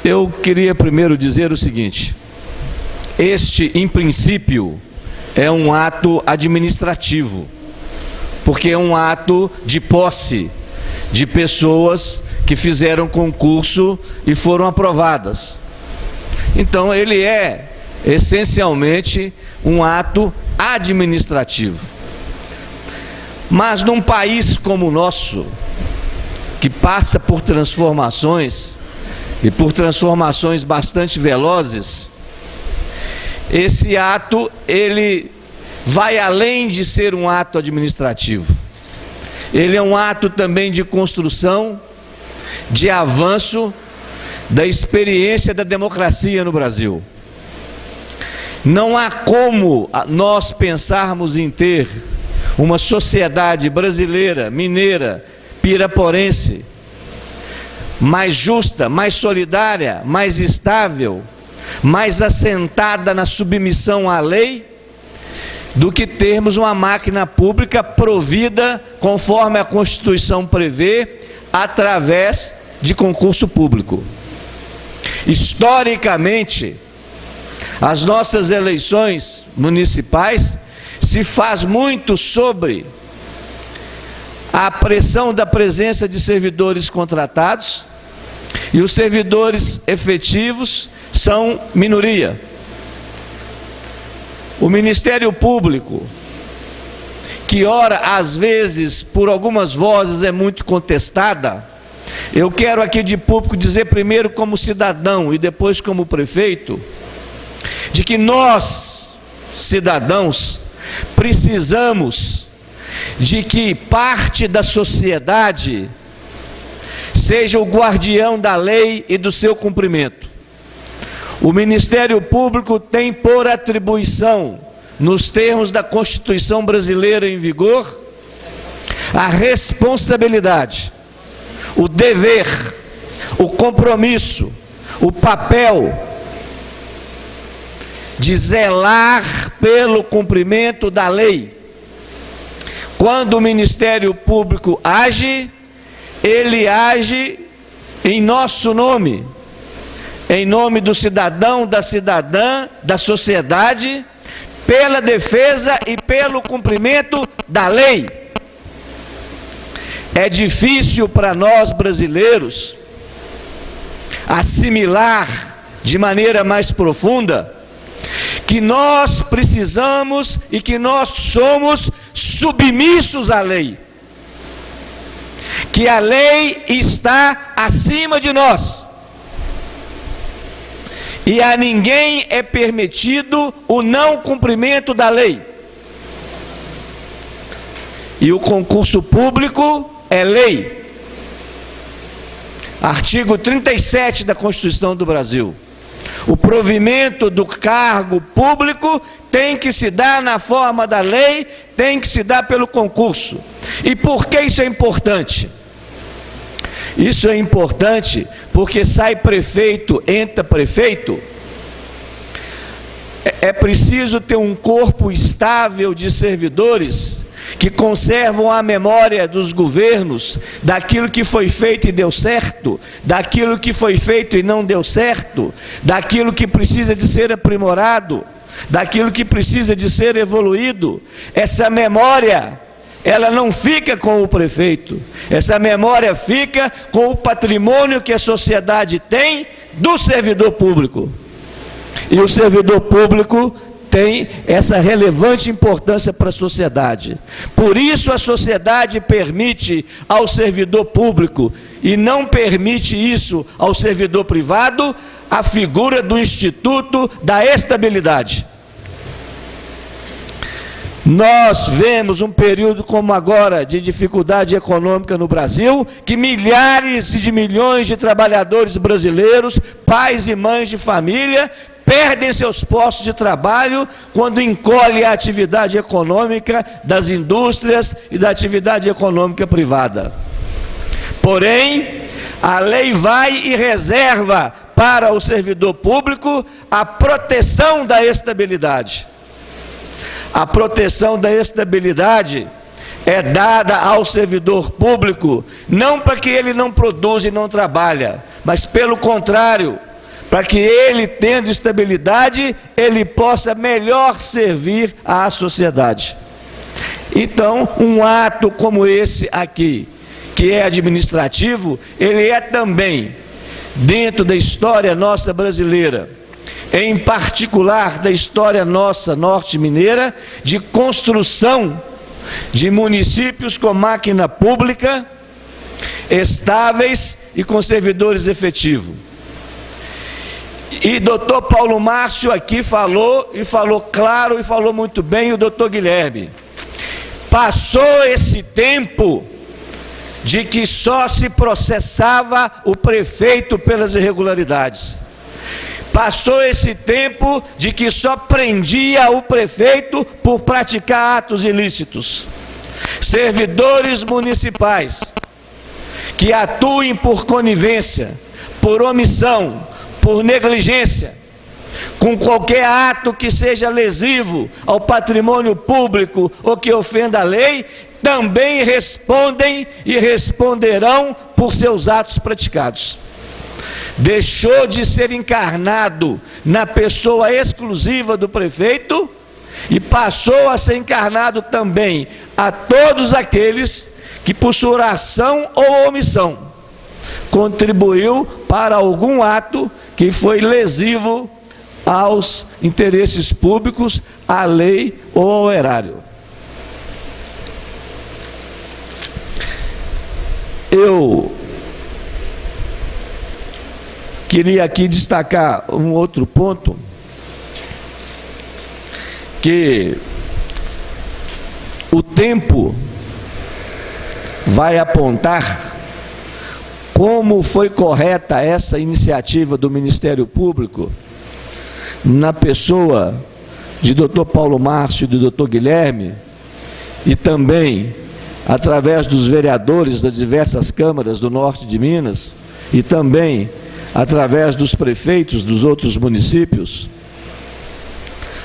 Eu queria primeiro dizer o seguinte: este, em princípio, é um ato administrativo, porque é um ato de posse de pessoas que fizeram concurso e foram aprovadas. Então, ele é essencialmente um ato administrativo. Mas num país como o nosso, que passa por transformações, e por transformações bastante velozes, esse ato, ele vai além de ser um ato administrativo. Ele é um ato também de construção, de avanço da experiência da democracia no Brasil. Não há como nós pensarmos em ter uma sociedade brasileira, mineira, piraporense, mais justa, mais solidária, mais estável, mais assentada na submissão à lei, do que termos uma máquina pública provida conforme a Constituição prevê, através de concurso público. Historicamente, as nossas eleições municipais se faz muito sobre a pressão da presença de servidores contratados, e os servidores efetivos são minoria. O Ministério Público, que ora, às vezes, por algumas vozes é muito contestada, eu quero aqui de público dizer primeiro como cidadão e depois como prefeito, de que nós, cidadãos, precisamos de que parte da sociedade seja o guardião da lei e do seu cumprimento. O Ministério Público tem por atribuição, nos termos da Constituição brasileira em vigor, a responsabilidade, o dever, o compromisso, o papel de zelar pelo cumprimento da lei. Quando o Ministério Público age, ele age em nosso nome, em nome do cidadão, da cidadã, da sociedade, pela defesa e pelo cumprimento da lei. É difícil para nós brasileiros assimilar de maneira mais profunda que nós precisamos e que nós somos submissos à lei, que a lei está acima de nós, e a ninguém é permitido o não cumprimento da lei. E o concurso público é lei. Artigo 37 da Constituição do Brasil. O provimento do cargo público tem que se dar na forma da lei, tem que se dar pelo concurso. E por que isso é importante? Isso é importante porque sai prefeito, entra prefeito. É preciso ter um corpo estável de servidores que conservam a memória dos governos, daquilo que foi feito e deu certo, daquilo que foi feito e não deu certo, daquilo que precisa de ser aprimorado, daquilo que precisa de ser evoluído. Essa memória, ela não fica com o prefeito, essa memória fica com o patrimônio que a sociedade tem do servidor público. E o servidor público tem essa relevante importância para a sociedade. Por isso a sociedade permite ao servidor público, e não permite isso ao servidor privado, a figura do Instituto da Estabilidade. Nós vemos um período como agora de dificuldade econômica no Brasil, que milhares de milhões de trabalhadores brasileiros, pais e mães de família, perdem seus postos de trabalho quando encolhe a atividade econômica das indústrias e da atividade econômica privada. Porém, a lei vai e reserva para o servidor público a proteção da estabilidade. A proteção da estabilidade é dada ao servidor público, não para que ele não produza e não trabalha, mas pelo contrário, para que ele, tendo estabilidade, ele possa melhor servir à sociedade. Então, um ato como esse aqui, que é administrativo, ele é também, dentro da história nossa brasileira, em particular da história nossa norte-mineira, de construção de municípios com máquina pública, estáveis e com servidores efetivos. E doutor Paulo Márcio aqui falou, e falou claro, e falou muito bem, o doutor Guilherme. Passou esse tempo de que só se processava o prefeito pelas irregularidades. Passou esse tempo de que só prendia o prefeito por praticar atos ilícitos. Servidores municipais que atuem por conivência, por omissão, por negligência, com qualquer ato que seja lesivo ao patrimônio público ou que ofenda a lei, também respondem e responderão por seus atos praticados. Deixou de ser encarnado na pessoa exclusiva do prefeito e passou a ser encarnado também a todos aqueles que, por sua ação ou omissão, contribuiu para algum ato que foi lesivo aos interesses públicos, à lei ou ao erário. Eu queria aqui destacar um outro ponto, que o tempo vai apontar como foi correta essa iniciativa do Ministério Público, na pessoa de Dr. Paulo Márcio e do Dr. Guilherme, e também através dos vereadores das diversas câmaras do norte de Minas, e também através dos prefeitos dos outros municípios,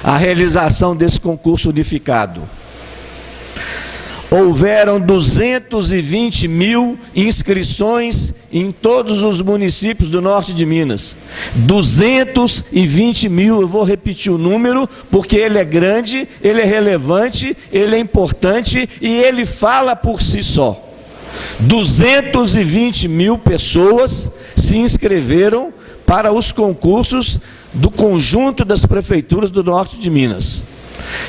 a realização desse concurso unificado. Houveram 220 mil inscrições em todos os municípios do norte de Minas. 220 mil, eu vou repetir o número, porque ele é grande, ele é relevante, ele é importante e ele fala por si só. 220 mil pessoas se inscreveram para os concursos do conjunto das prefeituras do norte de Minas.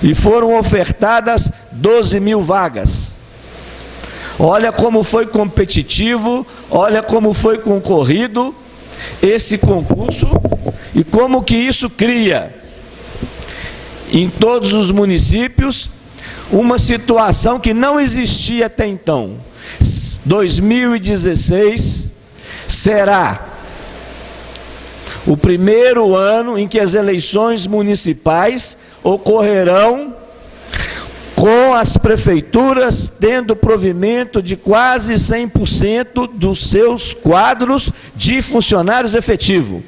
E foram ofertadas 12 mil vagas. Olha como foi competitivo, olha como foi concorrido esse concurso e como que isso cria em todos os municípios uma situação que não existia até então. 2016 será o primeiro ano em que as eleições municipais ocorrerão com as prefeituras tendo provimento de quase 100% dos seus quadros de funcionários efetivos.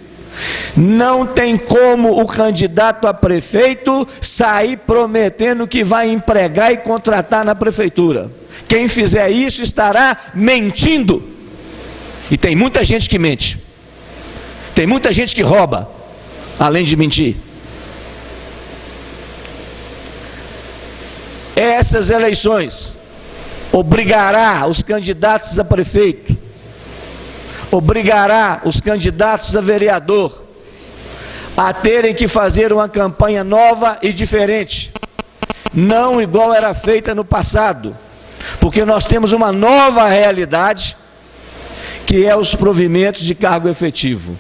Não tem como o candidato a prefeito sair prometendo que vai empregar e contratar na prefeitura. Quem fizer isso estará mentindo. E tem muita gente que mente. Tem muita gente que rouba, além de mentir. Essas eleições obrigará os candidatos a prefeito, obrigará os candidatos a vereador a terem que fazer uma campanha nova e diferente, não igual era feita no passado, porque nós temos uma nova realidade, que é os provimentos de cargo efetivo.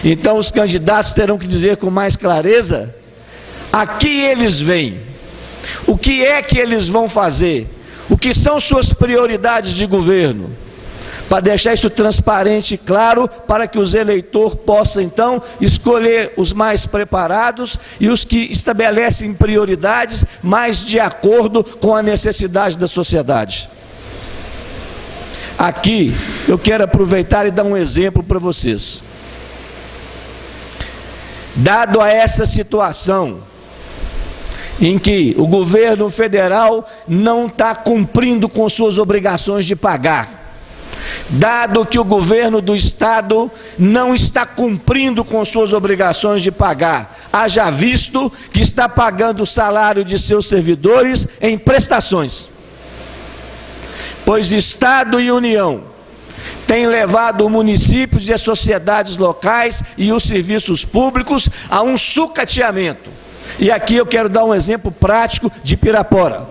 Então os candidatos terão que dizer com mais clareza a que eles vêm, o que é que eles vão fazer, o que são suas prioridades de governo, para deixar isso transparente e claro, para que os eleitores possam então escolher os mais preparados e os que estabelecem prioridades mais de acordo com a necessidade da sociedade. Aqui eu quero aproveitar e dar um exemplo para vocês. Dado a essa situação em que o governo federal não está cumprindo com suas obrigações de pagar, dado que o governo do Estado não está cumprindo com suas obrigações de pagar, haja visto que está pagando o salário de seus servidores em prestações. Pois Estado e União têm levado municípios e as sociedades locais e os serviços públicos a um sucateamento. E aqui eu quero dar um exemplo prático de Pirapora.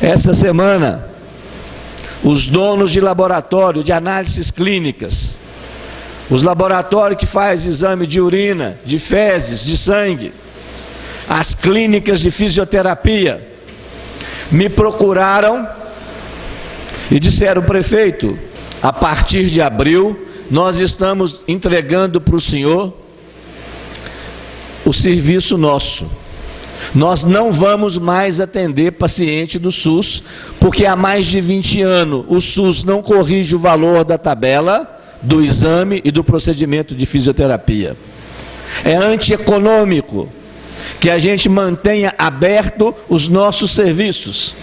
Essa semana, os donos de laboratório de análises clínicas, os laboratórios que fazem exame de urina, de fezes, de sangue, as clínicas de fisioterapia, me procuraram e disseram: prefeito, a partir de abril, nós estamos entregando para o senhor o serviço nosso. Nós não vamos mais atender paciente do SUS, porque há mais de 20 anos o SUS não corrige o valor da tabela, do exame e do procedimento de fisioterapia. É antieconômico que a gente mantenha aberto os nossos serviços.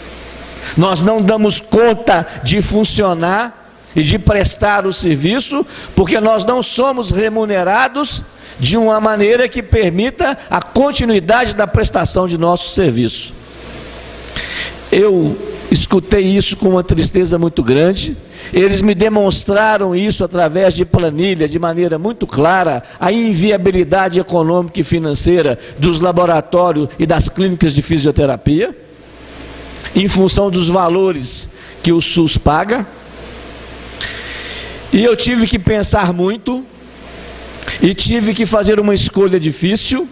Nós não damos conta de funcionar e de prestar o serviço, porque nós não somos remunerados de uma maneira que permita a continuidade da prestação de nosso serviço. Eu escutei isso com uma tristeza muito grande. Eles me demonstraram isso através de planilha, de maneira muito clara, a inviabilidade econômica e financeira dos laboratórios e das clínicas de fisioterapia, em função dos valores que o SUS paga. E eu tive que pensar muito, e tive que fazer uma escolha difícil,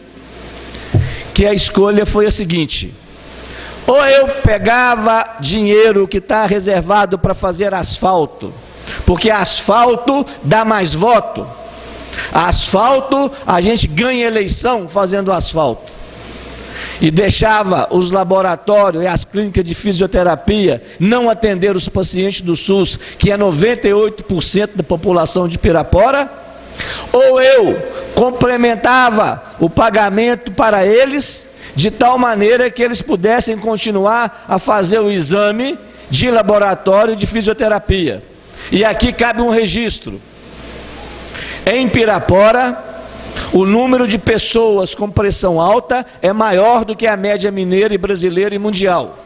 que a escolha foi a seguinte: ou eu pegava dinheiro que está reservado para fazer asfalto, porque asfalto dá mais voto, asfalto a gente ganha eleição fazendo asfalto, e deixava os laboratórios e as clínicas de fisioterapia não atender os pacientes do SUS, que é 98% da população de Pirapora, ou eu complementava o pagamento para eles, de tal maneira que eles pudessem continuar a fazer o exame de laboratório de fisioterapia. E aqui cabe um registro. Em Pirapora, o número de pessoas com pressão alta é maior do que a média mineira e brasileira e mundial.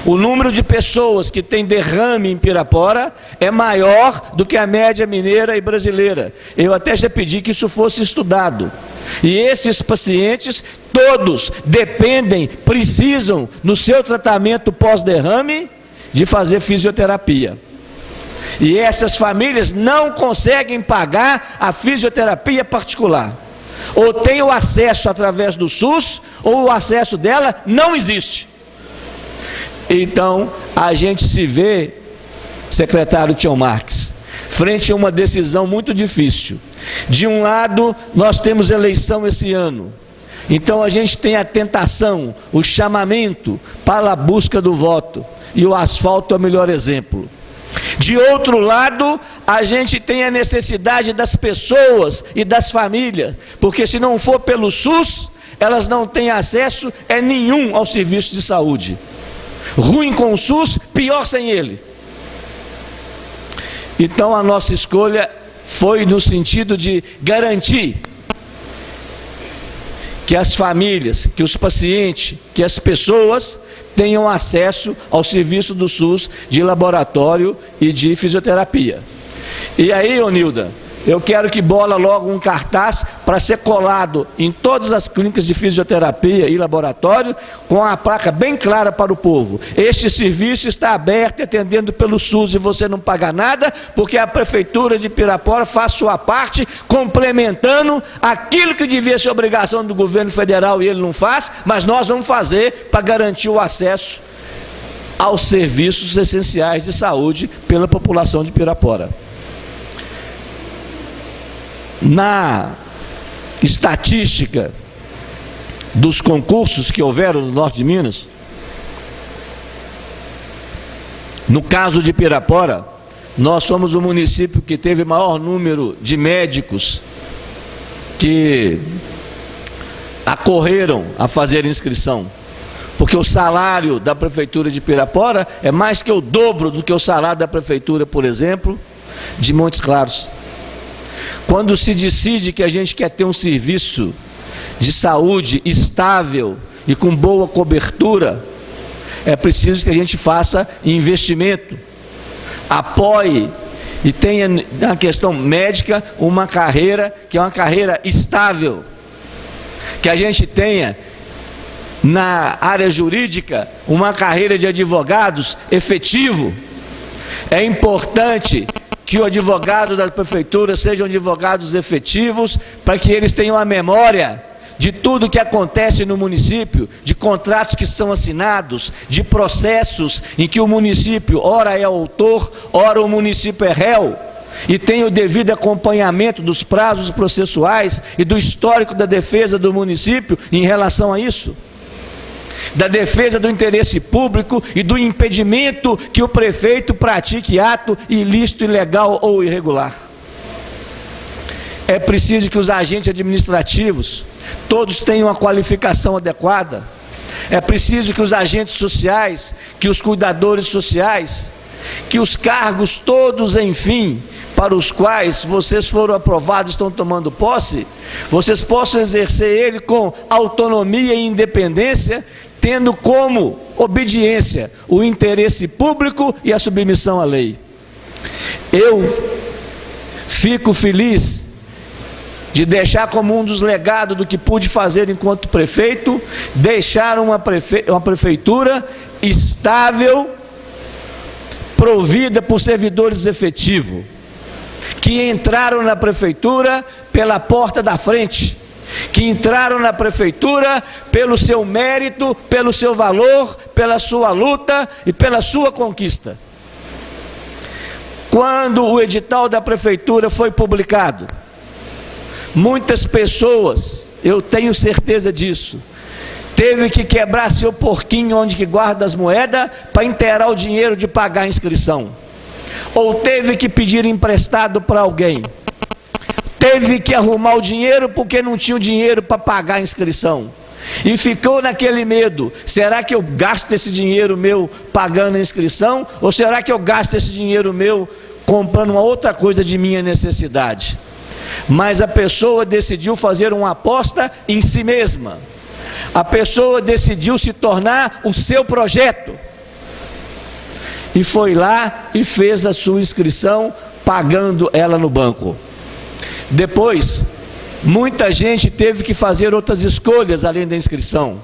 O número de pessoas que tem derrame em Pirapora é maior do que a média mineira e brasileira. Eu até já pedi que isso fosse estudado. E esses pacientes, todos dependem, precisam, no seu tratamento pós-derrame, de fazer fisioterapia. E essas famílias não conseguem pagar a fisioterapia particular. Ou tem o acesso através do SUS, ou o acesso dela não existe. Então, a gente se vê, secretário Tião Marques, frente a uma decisão muito difícil. De um lado, nós temos eleição esse ano. Então, a gente tem a tentação, o chamamento para a busca do voto. E o asfalto é o melhor exemplo. De outro lado, a gente tem a necessidade das pessoas e das famílias, porque se não for pelo SUS, elas não têm acesso nenhum ao serviço de saúde. Ruim com o SUS, pior sem ele. Então a nossa escolha foi no sentido de garantir que as famílias, que os pacientes, que as pessoas tenham acesso ao serviço do SUS de laboratório e de fisioterapia. E aí, Onilda, eu quero que bola logo um cartaz para ser colado em todas as clínicas de fisioterapia e laboratório, com a placa bem clara para o povo: este serviço está aberto e atendendo pelo SUS, e você não paga nada, porque a Prefeitura de Pirapora faz sua parte, complementando aquilo que devia ser obrigação do governo federal e ele não faz, mas nós vamos fazer para garantir o acesso aos serviços essenciais de saúde pela população de Pirapora. Na estatística dos concursos que houveram no norte de Minas, no caso de Pirapora, nós somos o município que teve maior número de médicos que acorreram a fazer inscrição, porque o salário da Prefeitura de Pirapora é mais que o dobro do que o salário da Prefeitura, por exemplo, de Montes Claros. Quando se decide que a gente quer ter um serviço de saúde estável e com boa cobertura, é preciso que a gente faça investimento, apoie e tenha na questão médica uma carreira que é uma carreira estável, que a gente tenha na área jurídica uma carreira de advogados efetivo. É importante que o advogado da prefeitura sejam advogados efetivos, para que eles tenham a memória de tudo que acontece no município, de contratos que são assinados, de processos em que o município ora é autor, ora o município é réu, e tem o devido acompanhamento dos prazos processuais e do histórico da defesa do município em relação a isso, da defesa do interesse público e do impedimento que o prefeito pratique ato ilícito, ilegal ou irregular. É preciso que os agentes administrativos todos tenham a qualificação adequada. É preciso que os agentes sociais, que os cuidadores sociais, que os cargos todos, enfim, para os quais vocês foram aprovados, estão tomando posse, vocês possam exercer ele com autonomia e independência, tendo como obediência o interesse público e a submissão à lei. Eu fico feliz de deixar como um dos legados do que pude fazer enquanto prefeito, deixar uma prefeitura estável, provida por servidores efetivos, que entraram na prefeitura pela porta da frente, que entraram na prefeitura pelo seu mérito, pelo seu valor, pela sua luta e pela sua conquista. Quando o edital da prefeitura foi publicado, muitas pessoas, eu tenho certeza disso, teve que quebrar seu porquinho onde que guarda as moedas para inteirar o dinheiro de pagar a inscrição, ou teve que pedir emprestado para alguém, teve que arrumar o dinheiro porque não tinha o dinheiro para pagar a inscrição, e ficou naquele medo: será que eu gasto esse dinheiro meu pagando a inscrição, ou será que eu gasto esse dinheiro meu comprando uma outra coisa de minha necessidade? Mas a pessoa decidiu fazer uma aposta em si mesma, a pessoa decidiu se tornar o seu projeto, e foi lá e fez a sua inscrição, pagando ela no banco. Depois, muita gente teve que fazer outras escolhas além da inscrição: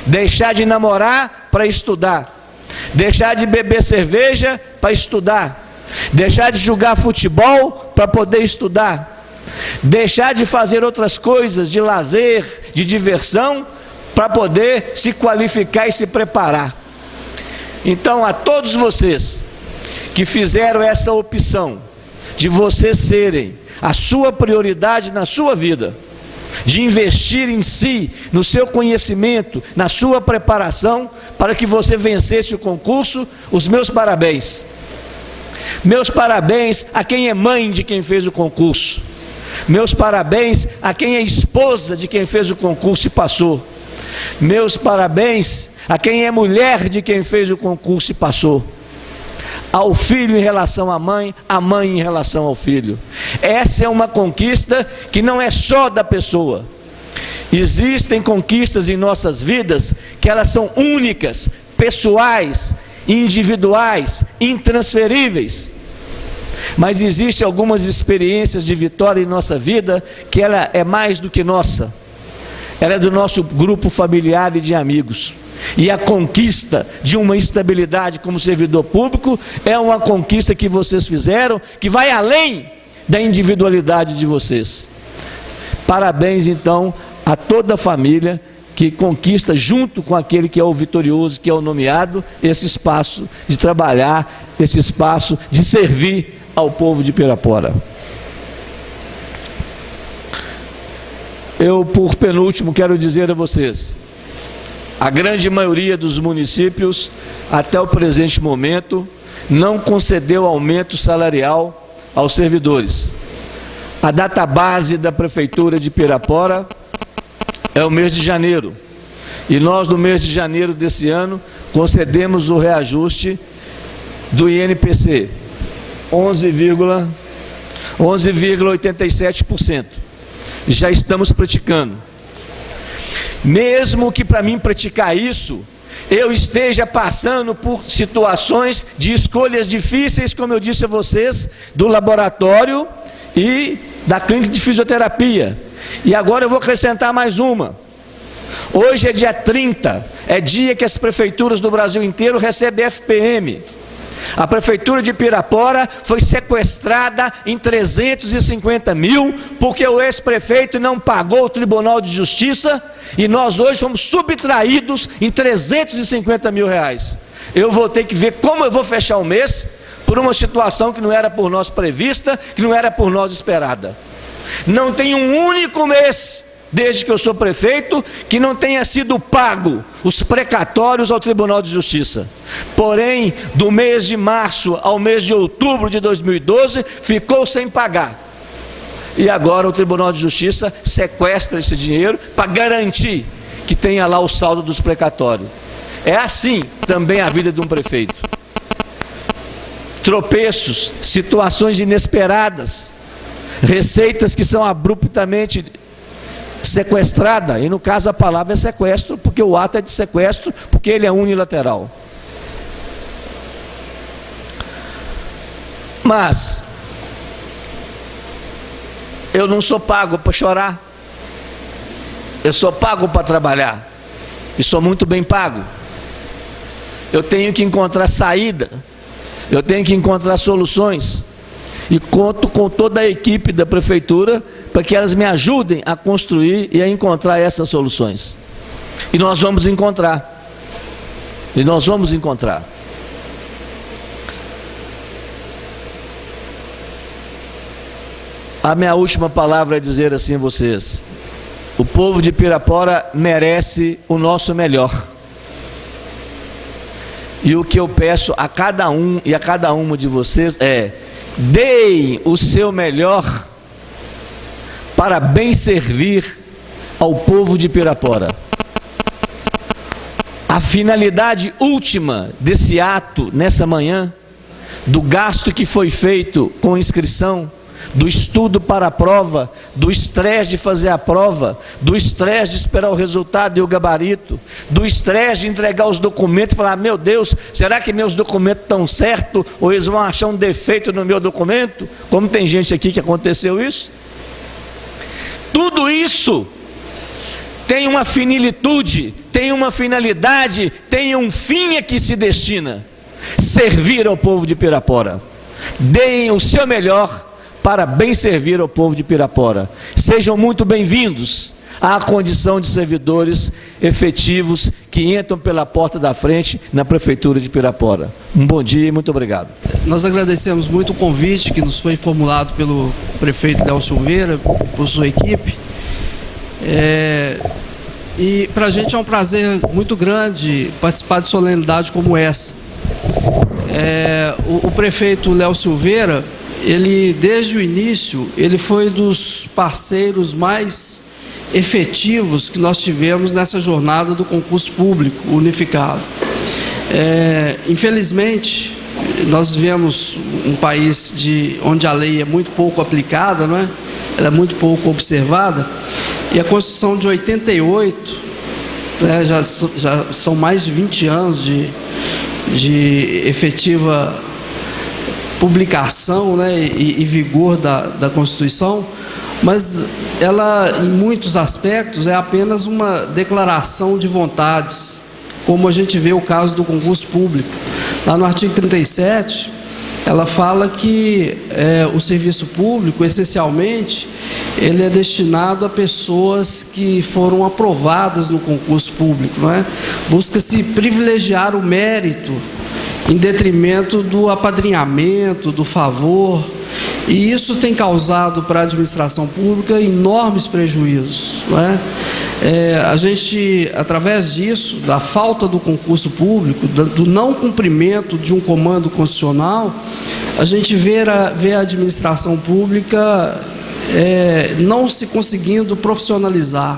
deixar de namorar para estudar, deixar de beber cerveja para estudar, deixar de jogar futebol para poder estudar, deixar de fazer outras coisas de lazer, de diversão, para poder se qualificar e se preparar. Então, a todos vocês que fizeram essa opção de vocês serem a sua prioridade na sua vida, de investir em si, no seu conhecimento, na sua preparação, para que você vencesse o concurso, os meus parabéns. Meus parabéns a quem é mãe de quem fez o concurso. Meus parabéns a quem é esposa de quem fez o concurso e passou. Meus parabéns a quem é mulher de quem fez o concurso e passou. Ao filho em relação à mãe, a mãe em relação ao filho. Essa é uma conquista que não é só da pessoa. Existem conquistas em nossas vidas que elas são únicas, pessoais, individuais, intransferíveis. Mas existem algumas experiências de vitória em nossa vida que ela é mais do que nossa. Ela é do nosso grupo familiar e de amigos. E a conquista de uma estabilidade como servidor público é uma conquista que vocês fizeram, que vai além da individualidade de vocês. Parabéns então a toda a família que conquista, junto com aquele que é o vitorioso, que é o nomeado, esse espaço de trabalhar, esse espaço de servir ao povo de Pirapora. Eu, por penúltimo, quero dizer a vocês: a grande maioria dos municípios, até o presente momento, não concedeu aumento salarial aos servidores. A data base da Prefeitura de Pirapora é o mês de janeiro, E nós, no mês de janeiro desse ano, concedemos o reajuste do INPC, 11,87%. Já estamos praticando. Mesmo que para mim praticar isso, eu esteja passando por situações de escolhas difíceis, como eu disse a vocês, do laboratório e da clínica de fisioterapia. E agora eu vou acrescentar mais uma. Hoje é dia 30, é dia que as prefeituras do Brasil inteiro recebem FPM. A prefeitura de Pirapora foi sequestrada em 350 mil, porque o ex-prefeito não pagou o Tribunal de Justiça, e nós hoje fomos subtraídos em 350 mil reais. Eu vou ter que ver como eu vou fechar o mês, por uma situação que não era por nós prevista, que não era por nós esperada. Não tem um único mês, desde que eu sou prefeito, que não tenha sido pago os precatórios ao Tribunal de Justiça. Porém, do mês de março ao mês de outubro de 2012, ficou sem pagar. E agora o Tribunal de Justiça sequestra esse dinheiro para garantir que tenha lá o saldo dos precatórios. É assim também a vida de um prefeito. Tropeços, situações inesperadas, receitas que são abruptamente sequestrada, e no caso a palavra é sequestro, porque o ato é de sequestro, porque ele é unilateral. Mas eu não sou pago para chorar, eu sou pago para trabalhar, e sou muito bem pago. Eu tenho que encontrar saída, eu tenho que encontrar soluções, e conto com toda a equipe da prefeitura para que elas me ajudem a construir e a encontrar essas soluções. E nós vamos encontrar. E nós vamos encontrar. A minha última palavra é dizer assim a vocês: o povo de Pirapora merece o nosso melhor. E o que eu peço a cada um e a cada uma de vocês é: deem o seu melhor para bem servir ao povo de Pirapora. A finalidade última desse ato, nessa manhã, do gasto que foi feito com inscrição, do estudo para a prova, do estresse de fazer a prova, do estresse de esperar o resultado e o gabarito, do estresse de entregar os documentos e falar: meu Deus, será que meus documentos estão certos ou eles vão achar um defeito no meu documento? Como tem gente aqui que aconteceu isso? Tudo isso tem uma finilitude, tem uma finalidade, tem um fim a que se destina: servir ao povo de Pirapora. Deem o seu melhor para bem servir ao povo de Pirapora. Sejam muito bem-vindos à condição de servidores efetivos que entram pela porta da frente na Prefeitura de Pirapora. Um bom dia e muito obrigado. Nós agradecemos muito o convite que nos foi formulado pelo prefeito Léo Silveira, por sua equipe. E para a gente é um prazer muito grande participar de solenidade como essa. O prefeito Léo Silveira, ele desde o início, ele foi dos parceiros mais efetivos que nós tivemos nessa jornada do concurso público unificado. Infelizmente, nós vivemos um país onde a lei é muito pouco aplicada, não é? Ela é muito pouco observada, e a Constituição de 88, né, já são mais de 20 anos de efetiva publicação, né, e vigor da Constituição, mas ela, em muitos aspectos, é apenas uma declaração de vontades, como a gente vê o caso do concurso público. Lá no artigo 37, ela fala que o serviço público, essencialmente, ele é destinado a pessoas que foram aprovadas no concurso público, não é? Busca-se privilegiar o mérito em detrimento do apadrinhamento, do favor, e isso tem causado para a administração pública enormes prejuízos, não é? A gente, através disso, da falta do concurso público, do não cumprimento de um comando constitucional, a gente vê a administração pública não se conseguindo profissionalizar.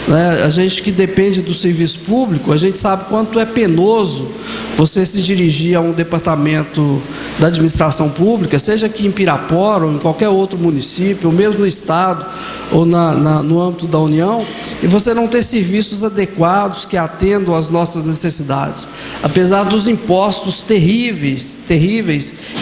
né? A gente que depende do serviço público, a gente sabe quanto é penoso você se dirigir a um departamento da administração pública, seja aqui em Pirapora ou em qualquer outro município, ou mesmo no estado ou no âmbito da União, e você não ter serviços adequados que atendam às nossas necessidades, apesar dos impostos terríveis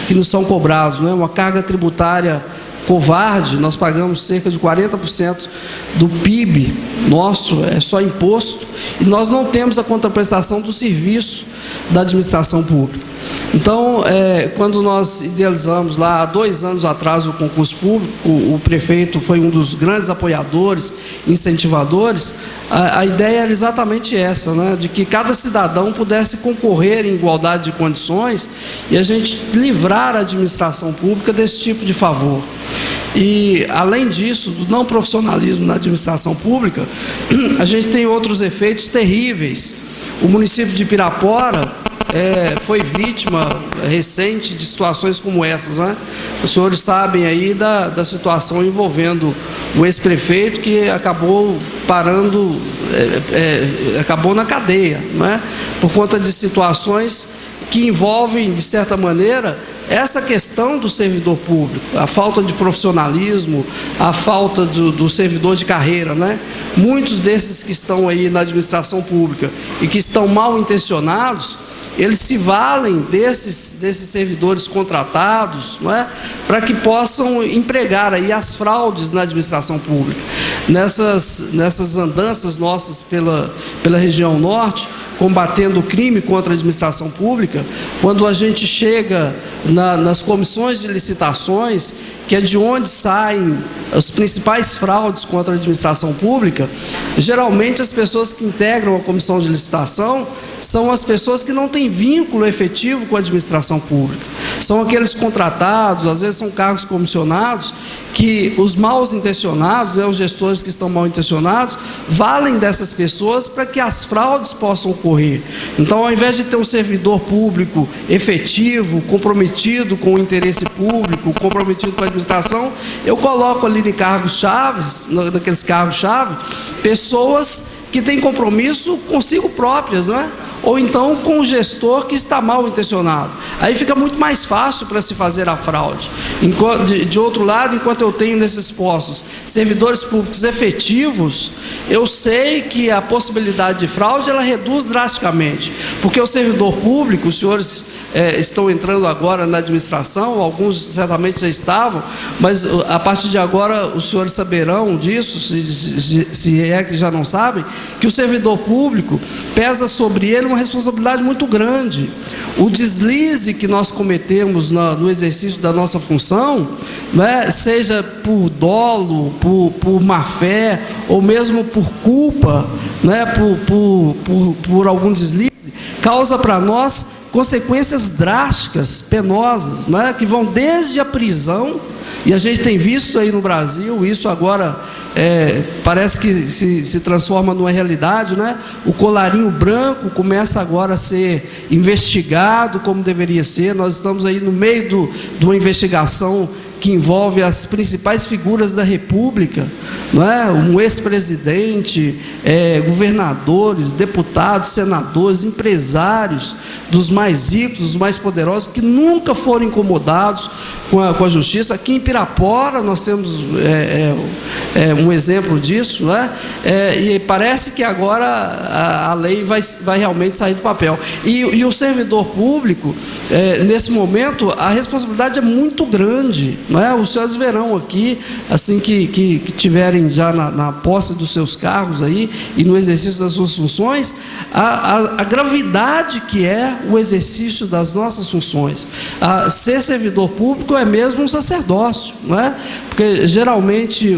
que nos são cobrados, né? Uma carga tributária covarde. Nós pagamos cerca de 40% do PIB nosso, é só imposto, e nós não temos a contraprestação do serviço da administração pública. Então, quando nós idealizamos lá há 2 anos atrás o concurso público, o prefeito foi um dos grandes apoiadores, incentivadores. A ideia era exatamente essa, né? De que cada cidadão pudesse concorrer em igualdade de condições e a gente livrar a administração pública desse tipo de favor. E, além disso, do não profissionalismo na administração pública, a gente tem outros efeitos terríveis. O município de Pirapora foi vítima recente de situações como essas, né? Os senhores sabem aí da situação envolvendo o ex-prefeito, que acabou acabou na cadeia, né? Por conta de situações que envolvem, de certa maneira, essa questão do servidor público, a falta de profissionalismo, a falta do servidor de carreira, né? Muitos desses que estão aí na administração pública e que estão mal intencionados, eles se valem desses servidores contratados, não é? Para que possam empregar aí as fraudes na administração pública. Nessas andanças nossas pela região norte, combatendo o crime contra a administração pública, quando a gente chega nas comissões de licitações, que é de onde saem as principais fraudes contra a administração pública, geralmente as pessoas que integram a comissão de licitação são as pessoas que não têm vínculo efetivo com a administração pública. São aqueles contratados, às vezes são cargos comissionados, que os mal intencionados, né, os gestores que estão mal intencionados, valem dessas pessoas para que as fraudes possam ocorrer. Então, ao invés de ter um servidor público efetivo, comprometido com o interesse público, comprometido com a administração, eu coloco ali em cargos-chaves, naqueles cargos-chave, pessoas que têm compromisso consigo próprias, não é? Ou então com o gestor que está mal intencionado. Aí fica muito mais fácil para se fazer a fraude. De outro lado, enquanto eu tenho nesses postos servidores públicos efetivos, eu sei que a possibilidade de fraude ela reduz drasticamente, porque o servidor público, os senhores estão entrando agora na administração, alguns certamente já estavam, mas a partir de agora os senhores saberão disso, se é que já não sabem, que o servidor público pesa sobre ele uma responsabilidade muito grande. O deslize que nós cometemos no exercício da nossa função, né, seja por dolo, por má fé, ou mesmo por culpa, né, por algum deslize, causa para nós consequências drásticas, penosas, né, que vão desde a prisão, e a gente tem visto aí no Brasil, isso agora parece que se transforma numa realidade, né? O colarinho branco começa agora a ser investigado como deveria ser. Nós estamos aí no meio de uma investigação que envolve as principais figuras da República, não é? Um ex-presidente, governadores, deputados, senadores, empresários, dos mais ricos, dos mais poderosos, que nunca foram incomodados com a justiça. Aqui em Pirapora nós temos um exemplo disso, não é? E parece que agora a lei vai realmente sair do papel. E o servidor público, nesse momento, a responsabilidade é muito grande, não é? Os senhores verão aqui, assim que tiverem já na posse dos seus cargos aí e no exercício das suas funções, a gravidade que é o exercício das nossas funções. Ser servidor público é mesmo um sacerdócio, não é? Porque geralmente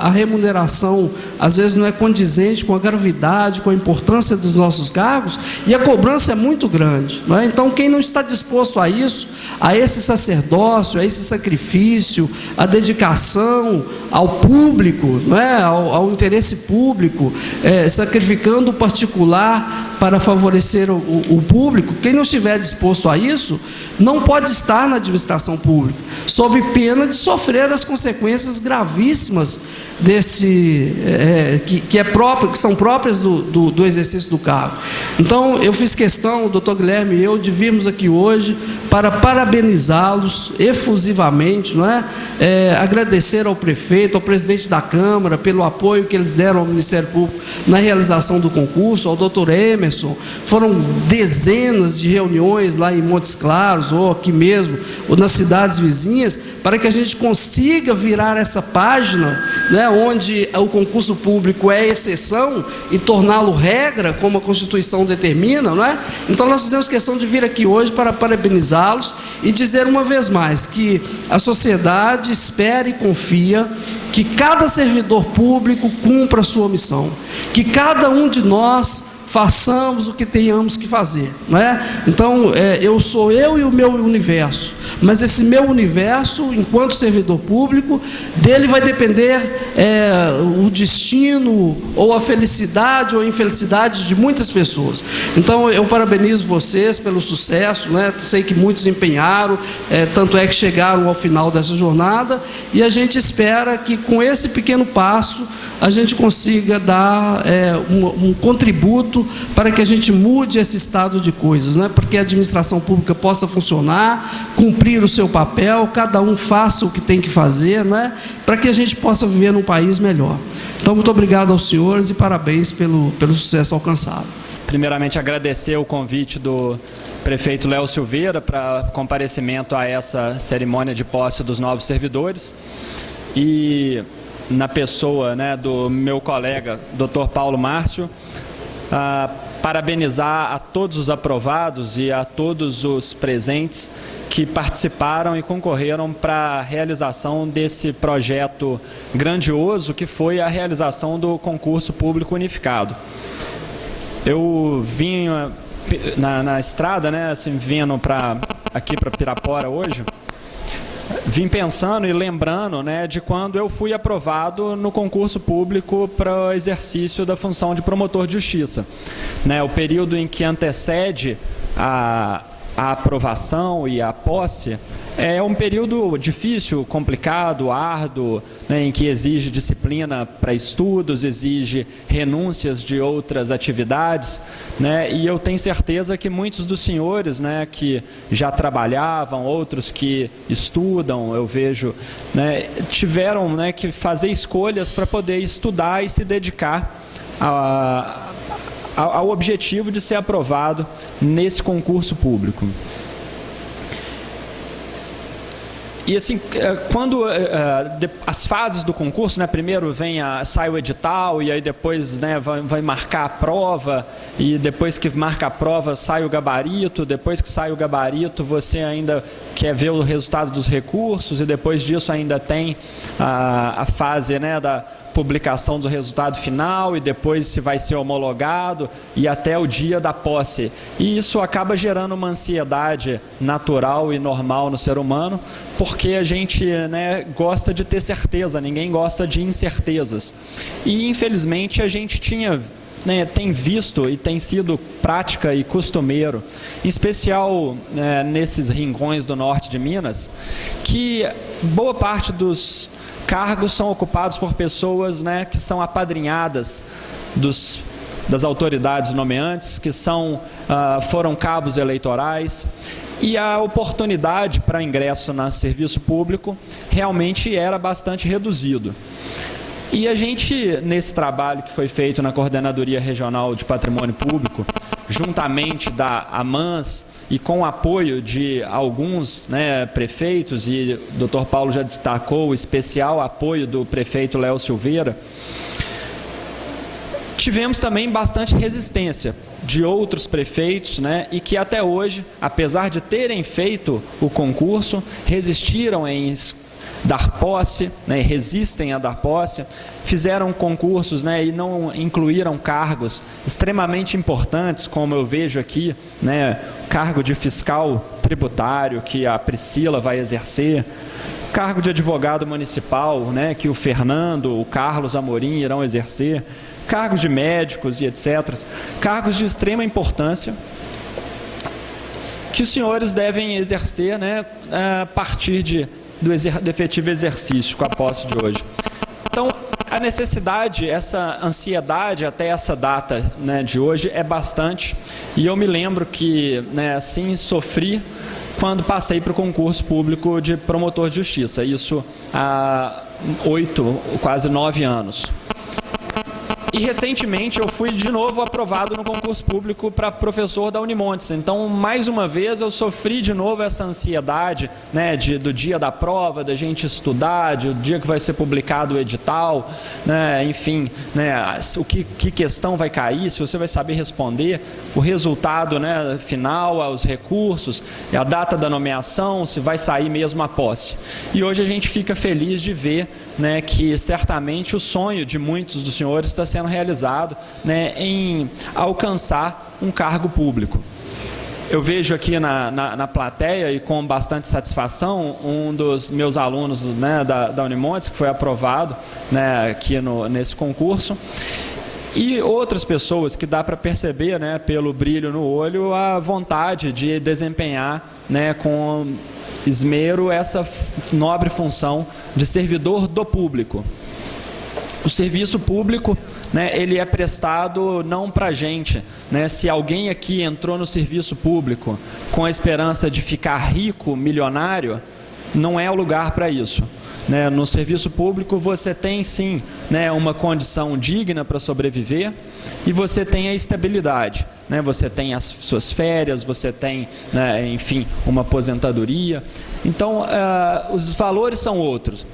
a remuneração às vezes não é condizente com a gravidade, com a importância dos nossos cargos, e a cobrança é muito grande, não é? Então, quem não está disposto a isso, a esse sacerdócio, a esse sacrifício, sacrifício, a dedicação ao público, não é? ao interesse público, sacrificando o particular para favorecer o público. Quem não estiver disposto a isso, não pode estar na administração pública, sob pena de sofrer as consequências gravíssimas desse que são próprias do exercício do cargo. Então, eu fiz questão, o doutor Guilherme e eu, de virmos aqui hoje para parabenizá-los efusivamente, não é? Agradecer ao prefeito, ao presidente da Câmara, pelo apoio que eles deram ao Ministério Público na realização do concurso, ao doutor Emerson. Foram dezenas de reuniões lá em Montes Claros, ou aqui mesmo, ou nas cidades vizinhas, para que a gente consiga virar essa página, né, onde o concurso público é exceção e torná-lo regra, como a Constituição determina, não é? Então nós fizemos questão de vir aqui hoje para parabenizá-los e dizer uma vez mais que a sociedade espera e confia que cada servidor público cumpra a sua missão, que cada um de nós façamos o que tenhamos que fazer, não é? Então, sou eu e o meu universo, mas esse meu universo, enquanto servidor público, dele vai depender o destino, ou a felicidade ou a infelicidade de muitas pessoas. Então, eu parabenizo vocês pelo sucesso, né? Sei que muitos empenharam, tanto é que chegaram ao final dessa jornada, e a gente espera que com esse pequeno passo, a gente consiga dar um contributo para que a gente mude esse estado de coisas, né? Para que a administração pública possa funcionar, cumprir o seu papel, cada um faça o que tem que fazer, né? Para que a gente possa viver num país melhor. Então, muito obrigado aos senhores e parabéns pelo sucesso alcançado. Primeiramente, agradecer o convite do prefeito Léo Silveira para comparecimento a essa cerimônia de posse dos novos servidores, e na pessoa, né, do meu colega, Dr. Paulo Márcio, parabenizar a todos os aprovados e a todos os presentes que participaram e concorreram para a realização desse projeto grandioso que foi a realização do concurso público unificado. Eu vim na estrada, né, assim, vindo aqui para Pirapora hoje, vim pensando e lembrando, né, de quando eu fui aprovado no concurso público para o exercício da função de promotor de justiça, né, o período em que antecede a aprovação e a posse é um período difícil, complicado, árduo, né, em que exige disciplina para estudos, exige renúncias de outras atividades, né, e eu tenho certeza que muitos dos senhores, né, que já trabalhavam, outros que estudam, eu vejo, né, tiveram, né, que fazer escolhas para poder estudar e se dedicar ao objetivo de ser aprovado nesse concurso público. E assim, quando as fases do concurso, né, primeiro sai o edital, e aí depois, né, vai marcar a prova, e depois que marca a prova sai o gabarito, depois que sai o gabarito você ainda quer ver o resultado dos recursos, e depois disso ainda tem a fase, né, da publicação do resultado final, e depois se vai ser homologado, e até o dia da posse. E isso acaba gerando uma ansiedade natural e normal no ser humano, porque a gente, né, gosta de ter certeza, ninguém gosta de incertezas. E infelizmente a gente tem visto e tem sido prática e costumeiro, em especial nesses rincões do norte de Minas, que boa parte dos cargos são ocupados por pessoas, né, que são apadrinhadas das autoridades nomeantes, que foram cabos eleitorais, e a oportunidade para ingresso no serviço público realmente era bastante reduzido. E a gente, nesse trabalho que foi feito na Coordenadoria Regional de Patrimônio Público, juntamente da AMANS e com o apoio de alguns, né, prefeitos, e o Dr. Paulo já destacou o especial apoio do prefeito Léo Silveira, tivemos também bastante resistência de outros prefeitos, né, e que até hoje, apesar de terem feito o concurso, resistiram em dar posse, né, resistem a dar posse, fizeram concursos, né, e não incluíram cargos extremamente importantes, como eu vejo aqui, né, cargo de fiscal tributário que a Priscila vai exercer, cargo de advogado municipal, né, que o Fernando, o Carlos Amorim irão exercer, cargos de médicos e etc., cargos de extrema importância, que os senhores devem exercer, né, a partir do efetivo exercício com a posse de hoje. Então, a necessidade, essa ansiedade até essa data, né, de hoje é bastante, e eu me lembro que, né, assim sofri quando passei para o concurso público de promotor de justiça, isso há 8, quase 9 anos. E recentemente eu fui de novo aprovado no concurso público para professor da Unimontes. Então, mais uma vez, eu sofri de novo essa ansiedade, né, do dia da prova, da gente estudar, do dia que vai ser publicado o edital, né, enfim, né, que questão vai cair, se você vai saber responder, o resultado, né, final, os recursos, a data da nomeação, se vai sair mesmo a posse. E hoje a gente fica feliz de ver, né, que certamente o sonho de muitos dos senhores está sendo realizado, né, em alcançar um cargo público. Eu vejo aqui na plateia, e com bastante satisfação, um dos meus alunos, né, da Unimontes, que foi aprovado, né, aqui nesse concurso, e outras pessoas que dá para perceber, né, pelo brilho no olho, a vontade de desempenhar, né, com esmero essa nobre função de servidor do público. O serviço público, né, ele é prestado não para a gente, né? Se alguém aqui entrou no serviço público com a esperança de ficar rico, milionário, não é o lugar para isso. Né? No serviço público você tem sim, né, uma condição digna para sobreviver, e você tem a estabilidade, né? Você tem as suas férias, você tem, né, enfim, uma aposentadoria. Então, os valores são outros.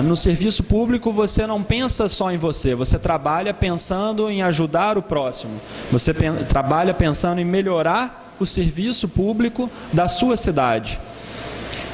No serviço público você não pensa só em você, você trabalha pensando em ajudar o próximo, você trabalha pensando em melhorar o serviço público da sua cidade.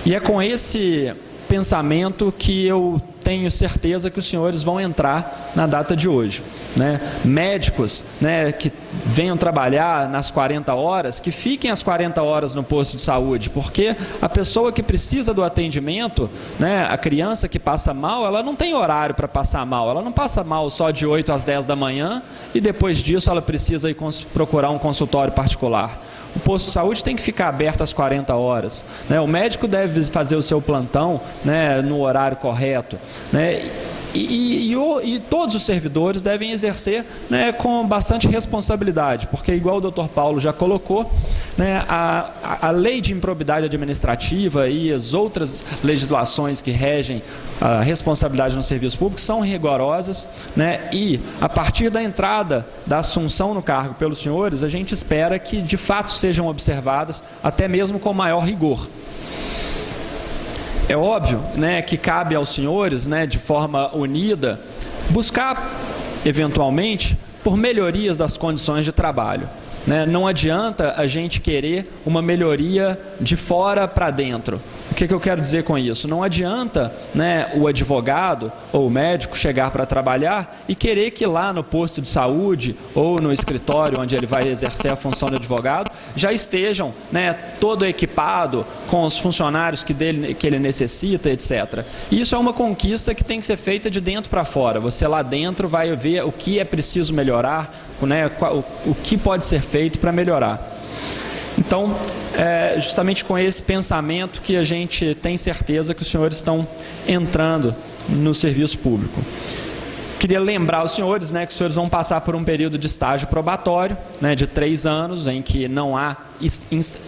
E é com esse pensamento que eu tenho certeza que os senhores vão entrar na data de hoje. Né? Médicos, né, que venham trabalhar nas 40 horas, que fiquem as 40 horas no posto de saúde, porque a pessoa que precisa do atendimento, né, a criança que passa mal, ela não tem horário para passar mal, ela não passa mal só de 8 às 10 da manhã e depois disso ela precisa ir procurar um consultório particular. O posto de saúde tem que ficar aberto às 40 horas. Né? O médico deve fazer o seu plantão, né, no horário correto. Né? E todos os servidores devem exercer, né, com bastante responsabilidade, porque, igual o Dr. Paulo já colocou, né, a lei de improbidade administrativa e as outras legislações que regem a responsabilidade no serviço público são rigorosas, né, e a partir da entrada da assunção no cargo pelos senhores, a gente espera que de fato sejam observadas até mesmo com maior rigor. É óbvio, né, que cabe aos senhores, né, de forma unida, buscar, eventualmente, por melhorias das condições de trabalho. Né? Não adianta a gente querer uma melhoria de fora para dentro. O que eu quero dizer com isso? Não adianta, né, o advogado ou o médico chegar para trabalhar e querer que lá no posto de saúde ou no escritório onde ele vai exercer a função de advogado já estejam, né, todo equipado com os funcionários que ele necessita, etc. Isso é uma conquista que tem que ser feita de dentro para fora. Você lá dentro vai ver o que é preciso melhorar, né, o que pode ser feito para melhorar. Então, justamente com esse pensamento que a gente tem certeza que os senhores estão entrando no serviço público. Queria lembrar aos senhores, né, que os senhores vão passar por um período de estágio probatório, né, de 3 anos, em que não há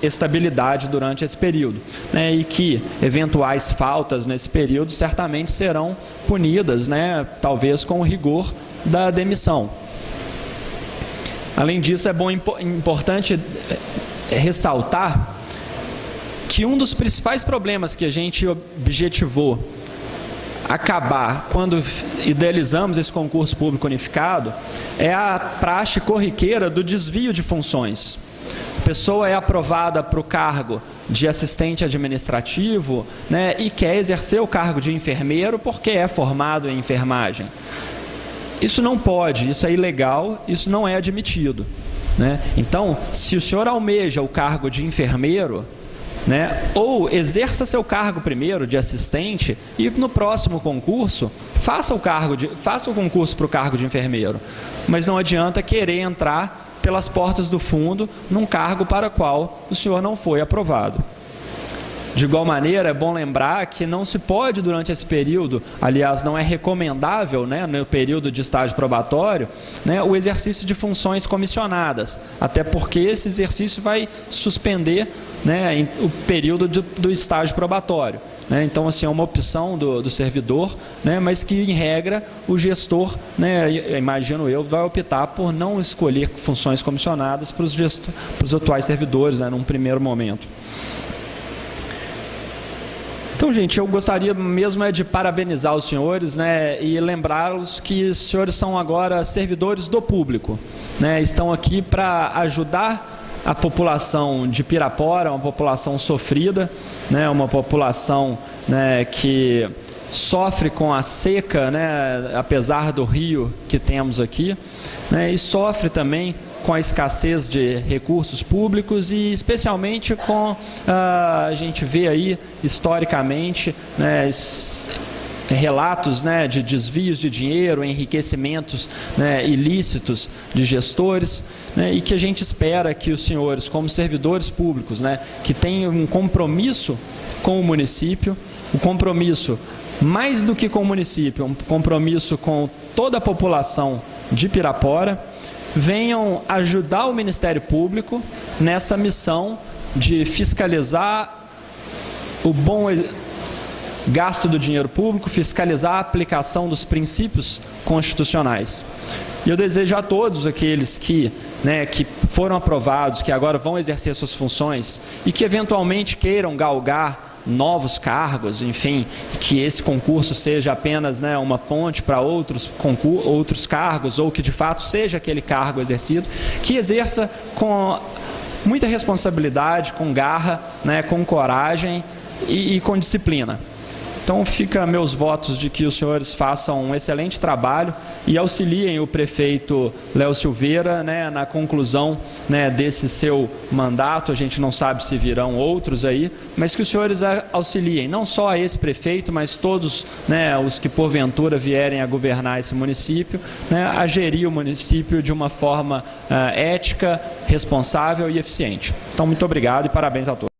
estabilidade durante esse período, né, e que eventuais faltas nesse período certamente serão punidas, né, talvez com o rigor da demissão. Além disso, importante ressaltar que um dos principais problemas que a gente objetivou acabar quando idealizamos esse concurso público unificado é a praxe corriqueira do desvio de funções. A pessoa é aprovada para o cargo de assistente administrativo, né, e quer exercer o cargo de enfermeiro porque é formado em enfermagem. Isso não pode, isso é ilegal, isso não é admitido. Né? Então, se o senhor almeja o cargo de enfermeiro, né? Ou exerça seu cargo primeiro de assistente e no próximo concurso faça o concurso para o cargo de enfermeiro. Mas não adianta querer entrar pelas portas do fundo num cargo para o qual o senhor não foi aprovado. De igual maneira, é bom lembrar que não se pode, durante esse período, aliás, não é recomendável, né, no período de estágio probatório, né, o exercício de funções comissionadas, até porque esse exercício vai suspender, né, o período do estágio probatório. Né? Então, assim, é uma opção do servidor, né, mas que, em regra, o gestor, né, imagino eu, vai optar por não escolher funções comissionadas para os atuais servidores, né, num primeiro momento. Então, gente, eu gostaria mesmo de parabenizar os senhores, né, e lembrá-los que os senhores são agora servidores do público, né, estão aqui para ajudar a população de Pirapora, uma população sofrida, né, uma população, né, que sofre com a seca, né, apesar do rio que temos aqui, né, e sofre também com a escassez de recursos públicos e especialmente com, a gente vê aí historicamente, né, relatos, né, de desvios de dinheiro, enriquecimentos, né, ilícitos de gestores, né, e que a gente espera que os senhores, como servidores públicos, né, que tenham um compromisso com o município, um compromisso mais do que com o município, um compromisso com toda a população de Pirapora, venham ajudar o Ministério Público nessa missão de fiscalizar o bom gasto do dinheiro público, fiscalizar a aplicação dos princípios constitucionais. E eu desejo a todos aqueles que, né, que foram aprovados, que agora vão exercer suas funções e que eventualmente queiram galgar novos cargos, enfim, que esse concurso seja apenas, né, uma ponte para outros cargos, ou que de fato seja aquele cargo exercido, que exerça com muita responsabilidade, com garra, né, com coragem e com disciplina. Então, fica meus votos de que os senhores façam um excelente trabalho e auxiliem o prefeito Léo Silveira, né, na conclusão, né, desse seu mandato. A gente não sabe se virão outros aí, mas que os senhores auxiliem, não só a esse prefeito, mas todos, né, os que porventura vierem a governar esse município, né, a gerir o município de uma forma ética, responsável e eficiente. Então, muito obrigado e parabéns a todos.